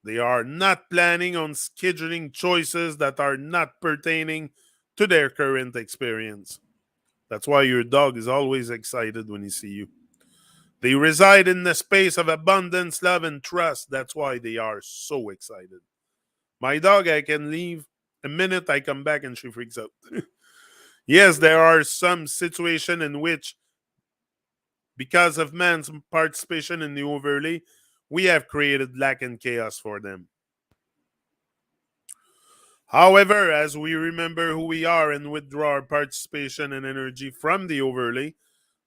Speaker 1: They are not planning on scheduling choices that are not pertaining to their current experience. That's why your dog is always excited when he sees you. They reside in the space of abundance, love, and trust. That's why they are so excited. My dog, I can leave a minute, I come back and she freaks out. Yes, there are some situations in which, because of man's participation in the overlay, we have created lack and chaos for them. However, as we remember who we are and withdraw our participation and energy from the overlay,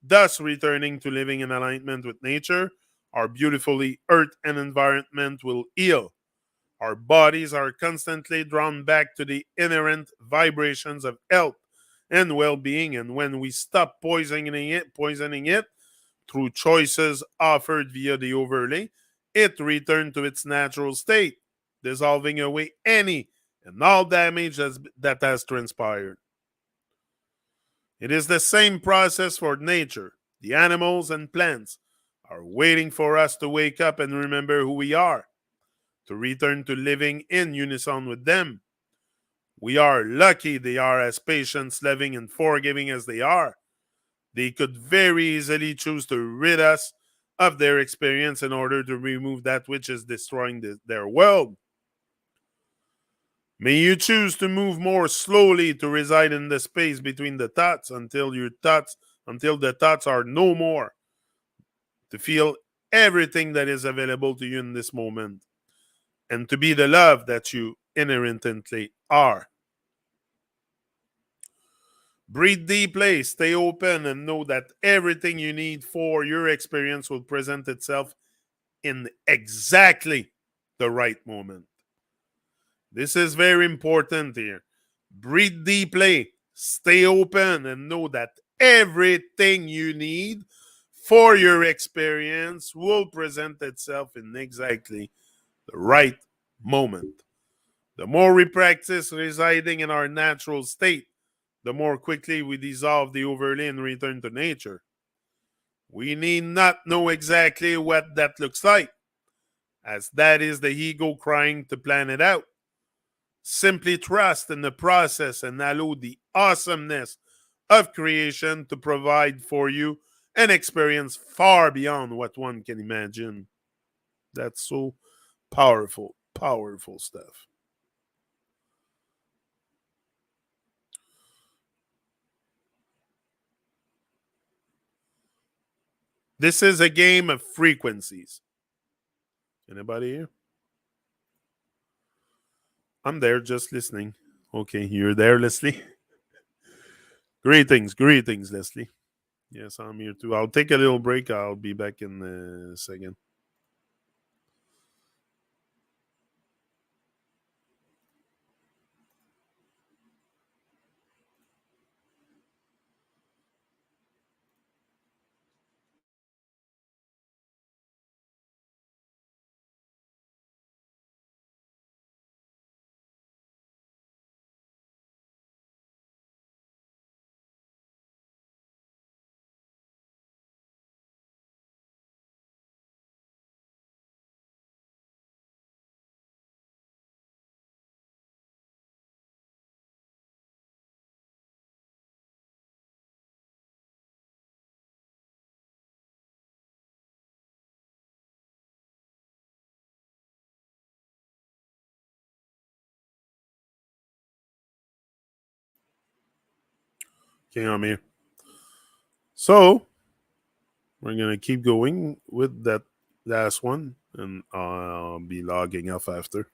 Speaker 1: thus returning to living in alignment with nature, our beautifully earth and environment will heal. Our bodies are constantly drawn back to the inherent vibrations of health and well-being, and when we stop poisoning it through choices offered via the overlay, it returns to its natural state, dissolving away any and all damage that has transpired. It is the same process for nature. The animals and plants are waiting for us to wake up and remember who we are, to return to living in unison with them. We are lucky they are as patient, loving, and forgiving as they are. They could very easily choose to rid us of their experience in order to remove that which is destroying their world. May you choose to move more slowly to reside in the space between the thoughts until the thoughts are no more, to feel everything that is available to you in this moment, and to be the love that you inherently are. Breathe deeply, stay open, and know that everything you need for your experience will present itself in exactly the right moment. This is very important here. Breathe deeply, stay open, and know that everything you need for your experience will present itself in exactly the right moment. The more we practice residing in our natural state, the more quickly we dissolve the overlay and return to nature. We need not know exactly what that looks like, as that is the ego crying to plan it out. Simply trust in the process and allow the awesomeness of creation to provide for you an experience far beyond what one can imagine. That's so powerful, powerful stuff. This is a game of frequencies. Anybody here? I'm there just listening. Okay, you're there, Leslie. Greetings, Leslie. Yes, I'm here too. I'll take a little break. I'll be back in a second. Okay, I'm here. So we're gonna keep going with that last one, and I'll be logging off after.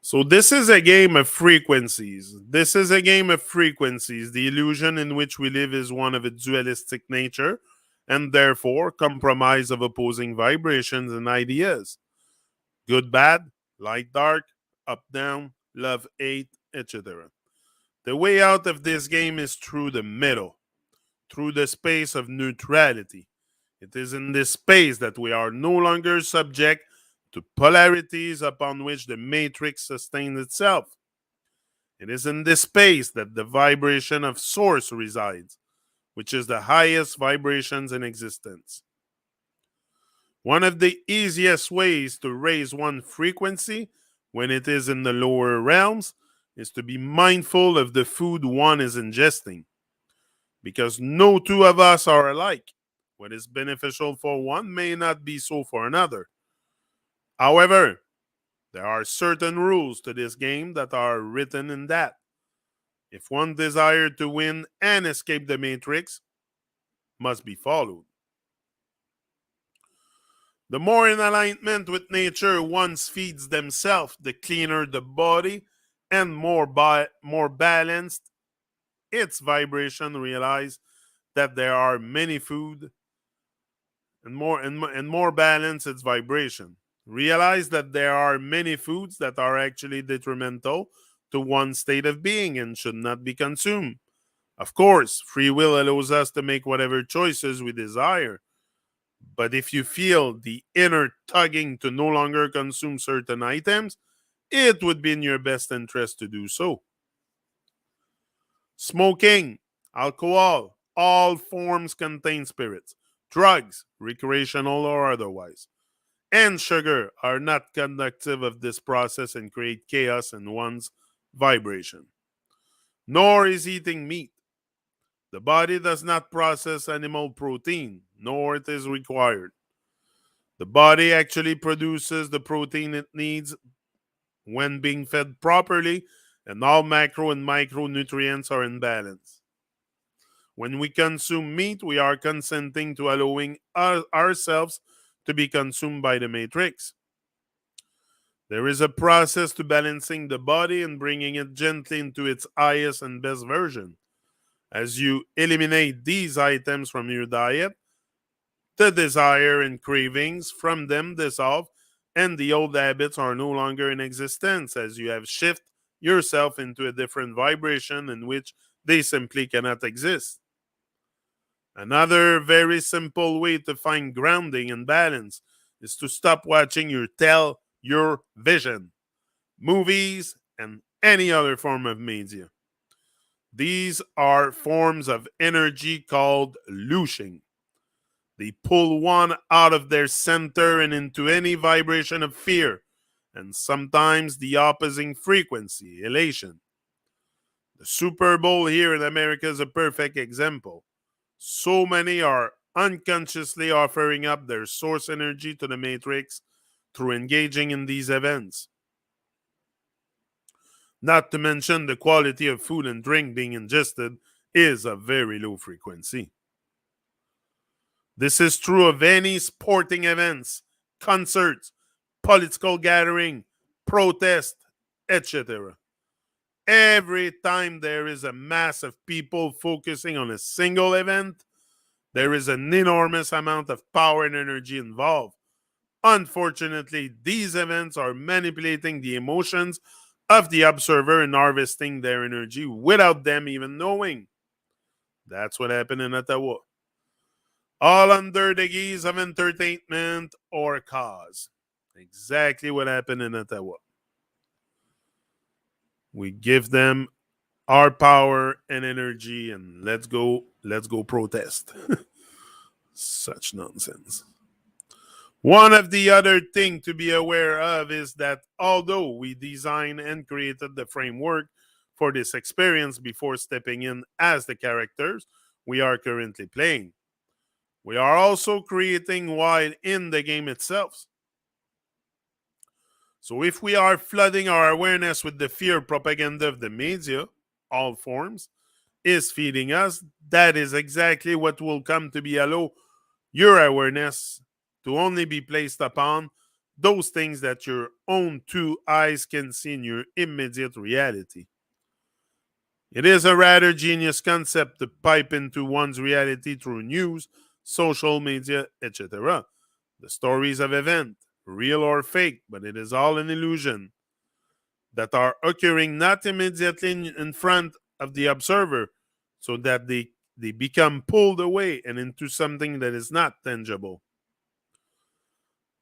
Speaker 1: So this is a game of frequencies. This is a game of frequencies. The illusion in which we live is one of a dualistic nature, and therefore comprised of opposing vibrations and ideas. Good, bad, light, dark, up, down, love, hate, etc. The way out of this game is through the middle, through the space of neutrality. It is in this space that we are no longer subject to polarities upon which the matrix sustains itself. It is in this space that the vibration of source resides, which is the highest vibrations in existence. One of the easiest ways to raise one frequency when it is in the lower realms is to be mindful of the food one is ingesting, because no two of us are alike. What is beneficial for one may not be so for another. However, there are certain rules to this game that are written in that. If one desire to win and escape the matrix, must be followed. The more in alignment with nature one feeds themselves, the cleaner the body and more balanced its vibration. Realize that there are many food and more balance its vibration. Realize that there are many foods that are actually detrimental to one state of being and should not be consumed. Of course, free will allows us to make whatever choices we desire. But if you feel the inner tugging to no longer consume certain items, it would be in your best interest to do so. Smoking, alcohol, all forms contain spirits. Drugs, recreational or otherwise, and sugar are not conductive of this process and create chaos in one's vibration. Nor is eating meat. The body does not process animal protein, nor it is required. The body actually produces the protein it needs when being fed properly, and all macro and micronutrients are in balance. When we consume meat, we are consenting to allowing ourselves to be consumed by the matrix. There is a process to balancing the body and bringing it gently into its highest and best version. As you eliminate these items from your diet, the desire and cravings from them dissolve, and the old habits are no longer in existence as you have shifted yourself into a different vibration in which they simply cannot exist. Another very simple way to find grounding and balance is to stop watching your vision, movies, and any other form of media. These are forms of energy called looshing. They pull one out of their center and into any vibration of fear, and sometimes the opposing frequency, elation. The Super Bowl here in America is a perfect example. So many are unconsciously offering up their source energy to the matrix through engaging in these events. Not to mention the quality of food and drink being ingested is a very low frequency. This is true of any sporting events, concerts, political gathering, protest, etc. Every time there is a mass of people focusing on a single event, there is an enormous amount of power and energy involved. Unfortunately, these events are manipulating the emotions of the observer and harvesting their energy without them even knowing. That's what happened in Ottawa. All under the guise of entertainment or cause. Exactly what happened in Ottawa. We give them our power and energy and let's go protest. Such nonsense. One of the other thing to be aware of is that although we designed and created the framework for this experience before stepping in as the characters we are currently playing, we are also creating while in the game itself. So if we are flooding our awareness with the fear propaganda of the media, all forms, is feeding us, that is exactly what will come to be allow your awareness to only be placed upon those things that your own two eyes can see in your immediate reality. It is a rather genius concept to pipe into one's reality through news, social media, etc. The stories of events, real or fake, but it is all an illusion, that are occurring not immediately in front of the observer, so that they become pulled away and into something that is not tangible.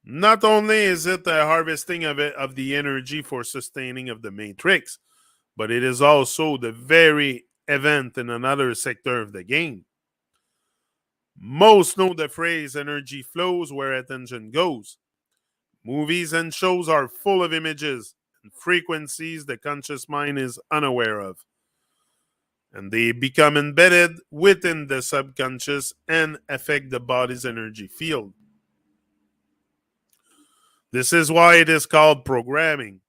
Speaker 1: Not only is it a harvesting of the energy for sustaining of the matrix, but it is also the very event in another sector of the game. Most know the phrase energy flows where attention goes. Movies and shows are full of images and frequencies the conscious mind is unaware of, and they become embedded within the subconscious and affect the body's energy field. This is why it is called programming.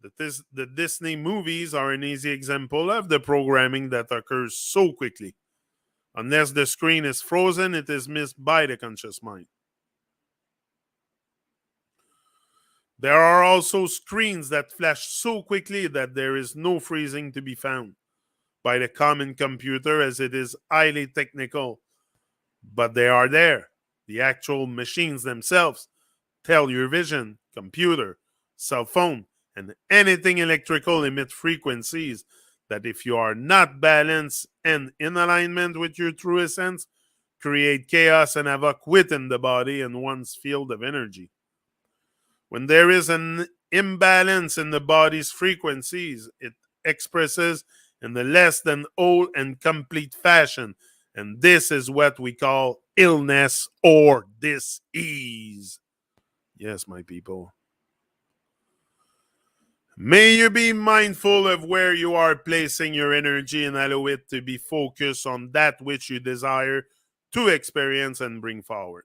Speaker 1: The Disney movies are an easy example of the programming that occurs so quickly. Unless the screen is frozen, it is missed by the conscious mind. There are also screens that flash so quickly that there is no freezing to be found by the common computer, as it is highly technical. But they are there. The actual machines themselves tell your vision, computer, cell phone, and anything electrical emit frequencies that, if you are not balanced and in alignment with your true essence, create chaos and havoc within the body and one's field of energy. When there is an imbalance in the body's frequencies, it expresses in the less than whole and complete fashion. And this is what we call illness or dis-ease. Yes, my people. May you be mindful of where you are placing your energy and allow it to be focused on that which you desire to experience and bring forward.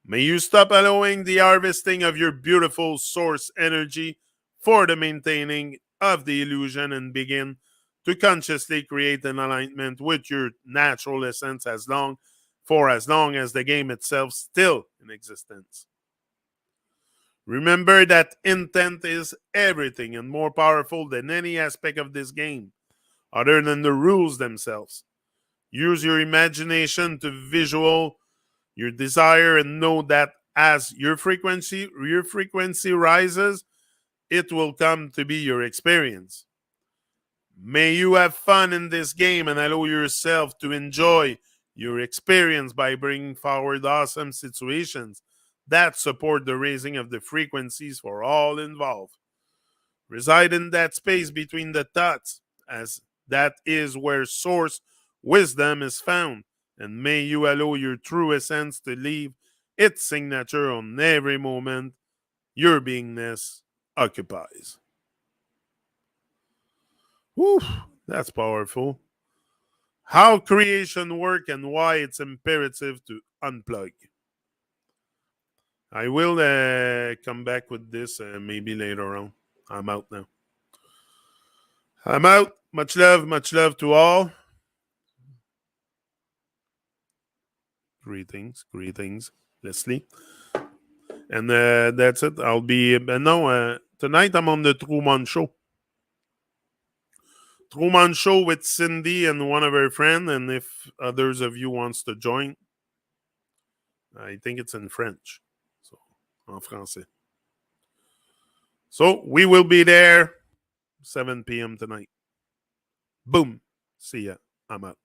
Speaker 1: May you stop allowing the harvesting of your beautiful source energy for the maintaining of the illusion and begin to consciously create an alignment with your natural essence as long as the game itself still in existence. Remember that intent is everything and more powerful than any aspect of this game, other than the rules themselves. Use your imagination to visual your desire and know that as your frequency rises, it will come to be your experience. May you have fun in this game and allow yourself to enjoy your experience by bringing forward awesome situations that support the raising of the frequencies for all involved. Reside in that space between the thoughts, as that is where source wisdom is found, and may you allow your true essence to leave its signature on every moment your beingness occupies. Whew, that's powerful. How creation works and why it's imperative to unplug. I will come back with this maybe later on. I'm out now. I'm out. Much love to all. Greetings, Leslie. And that's it. I'll be, no, tonight I'm on the Truman Show. Truman Show with Cindy and one of her friends. And if others of you wants to join, I think it's in French. So, en français. So, we will be there 7 p.m. tonight. Boom. See ya. I'm out.